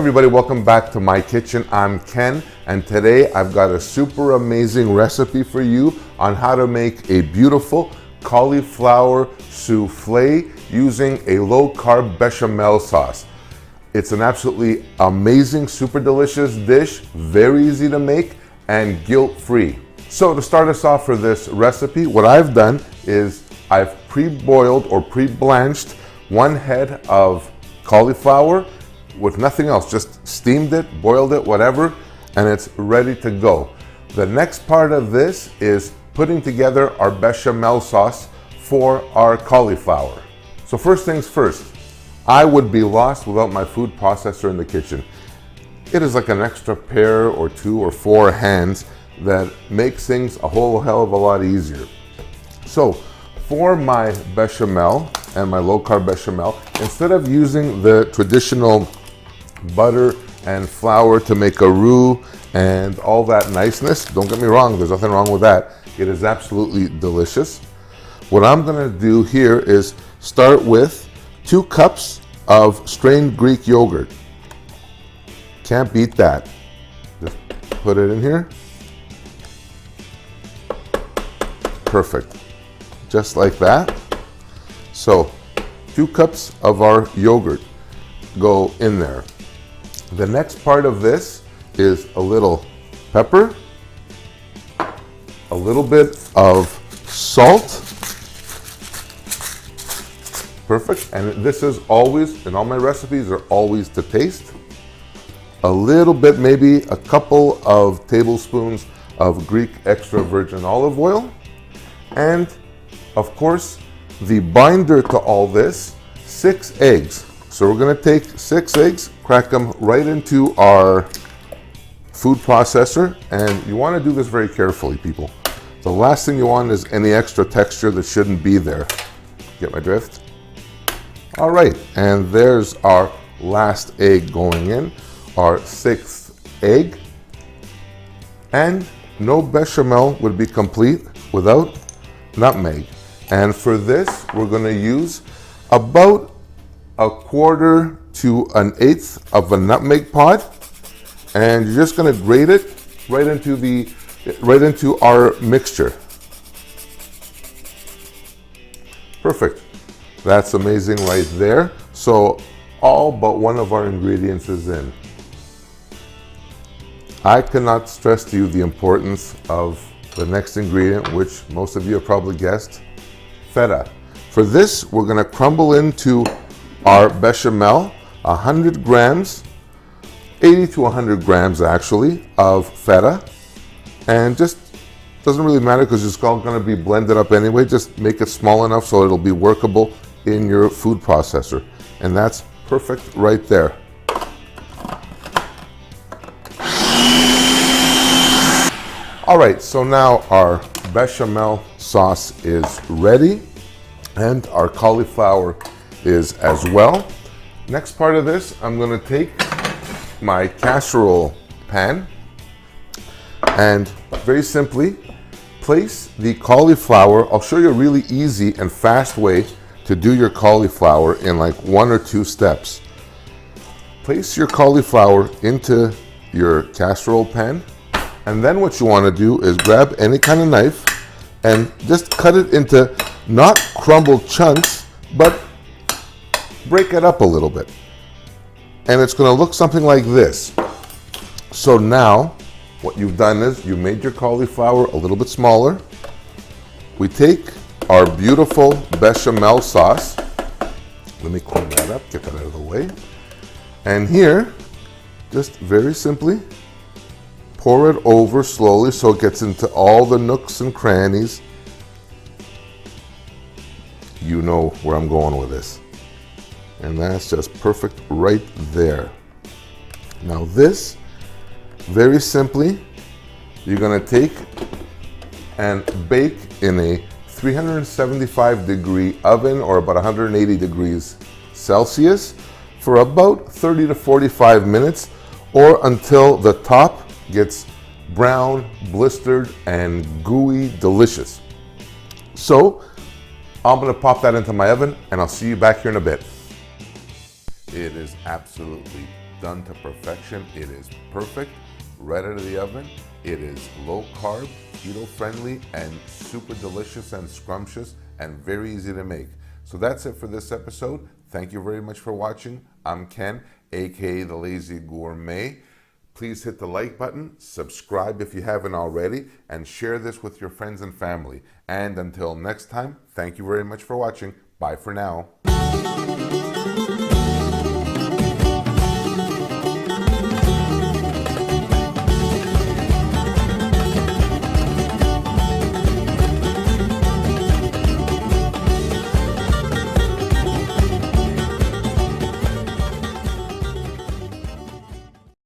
everybody, welcome back to my kitchen. I'm Ken, and today I've got a super amazing recipe for you on how to make a beautiful cauliflower souffle using a low-carb bechamel sauce. It's an absolutely amazing, super delicious dish, very easy to make and guilt-free. So to start us off for this recipe, what I've done is I've pre-boiled or pre-blanched one head of cauliflower with nothing else, just steamed it, boiled it, whatever, and it's ready to go. The next part of this is putting together our bechamel sauce for our cauliflower. So first things first, I would be lost without my food processor in the kitchen. It is like an extra pair or two or four hands that makes things a whole hell of a lot easier. So for my bechamel and my low-carb bechamel, instead of using the traditional butter and flour to make a roux and all that niceness, don't get me wrong, there's nothing wrong with that. It is absolutely delicious. What I'm gonna do here is start with 2 cups of strained Greek yogurt. Can't beat that. Just put it in here. Perfect. Just like that. So 2 cups of our yogurt go in there. The next part of this is a little pepper, a little bit of salt. Perfect. And this is always, in all my recipes, are always to taste. A little bit, maybe a couple of tablespoons of Greek extra virgin olive oil. And of course, the binder to all this, 6 eggs. So we're gonna take 6 eggs, crack them right into our food processor, and you wanna do this very carefully, people. The last thing you want is any extra texture that shouldn't be there. Get my drift? All right, and there's our last egg going in, our 6th egg. And no bechamel would be complete without nutmeg. And for this, we're gonna use about 1/4 to 1/8 of a nutmeg pod, and you're just gonna grate it right into our mixture. Perfect. That's amazing right there. So all but one of our ingredients is in. I cannot stress to you the importance of the next ingredient, which most of you have probably guessed, feta. For this, we're gonna crumble into our bechamel 100 grams, 80 to 100 grams actually, of feta. And just doesn't really matter because it's all gonna be blended up anyway. Just make it small enough so it'll be workable in your food processor. And that's perfect right there. All right, so now our bechamel sauce is ready and our cauliflower is as well. Next part of this, I'm gonna take my casserole pan and very simply place the cauliflower. I'll show you a really easy and fast way to do your cauliflower in like 1 or 2 steps. Place your cauliflower into your casserole pan, and then what you wanna do is grab any kind of knife and just cut it into not crumbled chunks, but break it up a little bit. And it's gonna look something like this. So now, what you've done is you made your cauliflower a little bit smaller. We take our beautiful bechamel sauce. Let me clean that up, get that out of the way. And here, just very simply, pour it over slowly so it gets into all the nooks and crannies. You know where I'm going with this. And that's just perfect right there. Now this, very simply, you're gonna take and bake in a 375 degree oven or about 180 degrees Celsius for about 30 to 45 minutes, or until the top gets brown, blistered, and gooey delicious. So I'm gonna pop that into my oven and I'll see you back here in a bit. It is absolutely done to perfection. It is perfect, right out of the oven. It is low carb, keto friendly, and super delicious and scrumptious and very easy to make. So that's it for this episode. Thank you very much for watching. I'm Ken, aka The Lazy Gourmet. Please hit the like button, subscribe if you haven't already, and share this with your friends and family. And until next time, thank you very much for watching. Bye for now.